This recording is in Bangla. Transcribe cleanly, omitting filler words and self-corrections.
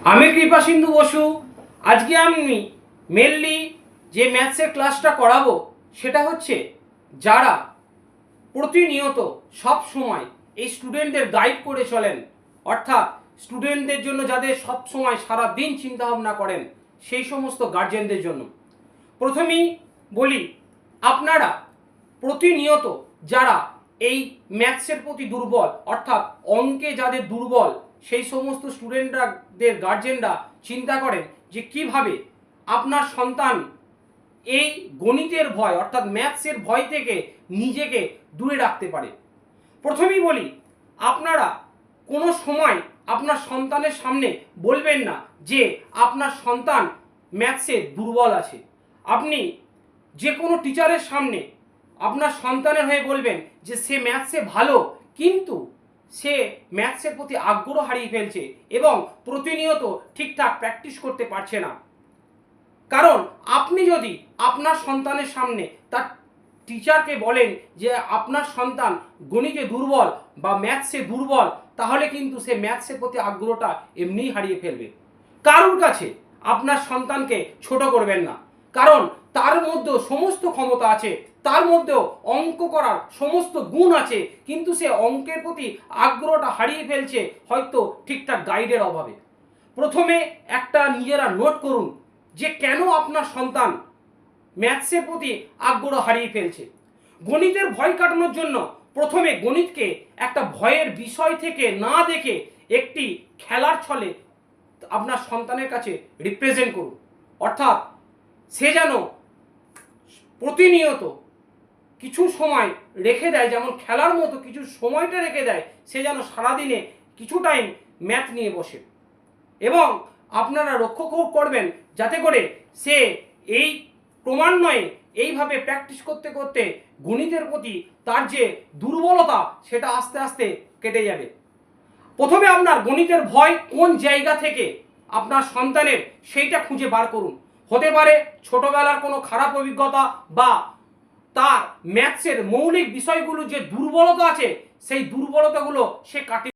আমি কৃপাসিন্ধু বসু। আজকে আমি মেনলি যে ম্যাথসের ক্লাসটা করাবো সেটা হচ্ছে যারা প্রতিনিয়ত সব সময় এই স্টুডেন্টদের গাইড করে চলেন, অর্থাৎ স্টুডেন্টদের জন্য যাদের সব সময় সারা দিন চিন্তা ভাবনা করেন, সেই সমস্ত গার্জেনদের জন্য প্রথমেই বলি, আপনারা প্রতিনিয়ত যারা এই ম্যাথসের প্রতি দুর্বল, অর্থাৎ অঙ্কে যাদের দুর্বল, সেই সমস্ত স্টুডেন্টদের গার্জেনরা চিন্তা করেন যে কিভাবে আপনার সন্তান এই গণিতের ভয় অর্থাৎ ম্যাথসের ভয় থেকে নিজেকে দূরে রাখতে পারে। প্রথমেই বলি, আপনারা কোনো সময় আপনার সন্তানের সামনে বলবেন না যে আপনার সন্তান ম্যাথসে দুর্বল আছে। আপনি যে কোনো টিচারের সামনে আপনার সন্তানের হয়ে বলবেন যে সে ম্যাথসে ভালো, কিন্তু সে ম্যাথসের প্রতি আগ্রহ হারিয়ে ফেলছে এবং প্রতিনিয়ত ঠিকঠাক প্র্যাকটিস করতে পারছে না। কারণ আপনি যদি আপনার সন্তানের সামনে তার টিচারকে বলেন যে আপনার সন্তান গণিতে দুর্বল বা ম্যাথসে দুর্বল, তাহলে কিন্তু সে ম্যাথসের প্রতি আগ্রহটা এমনিই হারিয়ে ফেলবে। কারোর কাছে আপনার সন্তানকে ছোট করবেন না, কারণ তার মধ্যেও সমস্ত ক্ষমতা আছে, তার মধ্যেও অঙ্ক করার সমস্ত গুণ আছে, কিন্তু সে অঙ্কের প্রতি আগ্রহটা হারিয়ে ফেলছে হয়তো ঠিকঠাক গাইডের অভাবে। প্রথমে একটা নিজেরা নোট করুন যে কেন আপনার সন্তান ম্যাথসের প্রতি আগ্রহ হারিয়ে ফেলছে। গণিতের ভয় কাটানোর জন্য প্রথমে গণিতকে একটা ভয়ের বিষয় থেকে না দেখে একটি খেলার ছলে আপনার সন্তানের কাছে রিপ্রেজেন্ট করুন, অর্থাৎ সে যেন প্রতিনিয়ত কিছু সময় রেখে দেয়, যেমন খেলার মতো কিছু সময়টা রেখে দেয়, সে যেন সারাদিনে কিছু টাইম ম্যাথ নিয়ে বসে। এবং আপনারা লক্ষ্য করবেন যাতে করে সে এই ক্রমান্বয়ে এইভাবে প্র্যাকটিস করতে করতে গণিতের প্রতি তার যে দুর্বলতা সেটা আস্তে আস্তে কেটে যাবে। প্রথমে আপনার গণিতের ভয় কোন জায়গা থেকে আপনার সন্তানের, সেইটা খুঁজে বার করুন। হতে পারে ছোটবেলার কোনো খারাপ অভিজ্ঞতা বা তার ম্যাথসের মৌলিক বিষয়গুলো যে দুর্বলতা আছে সেই দুর্বলতাগুলো সে কাটিয়ে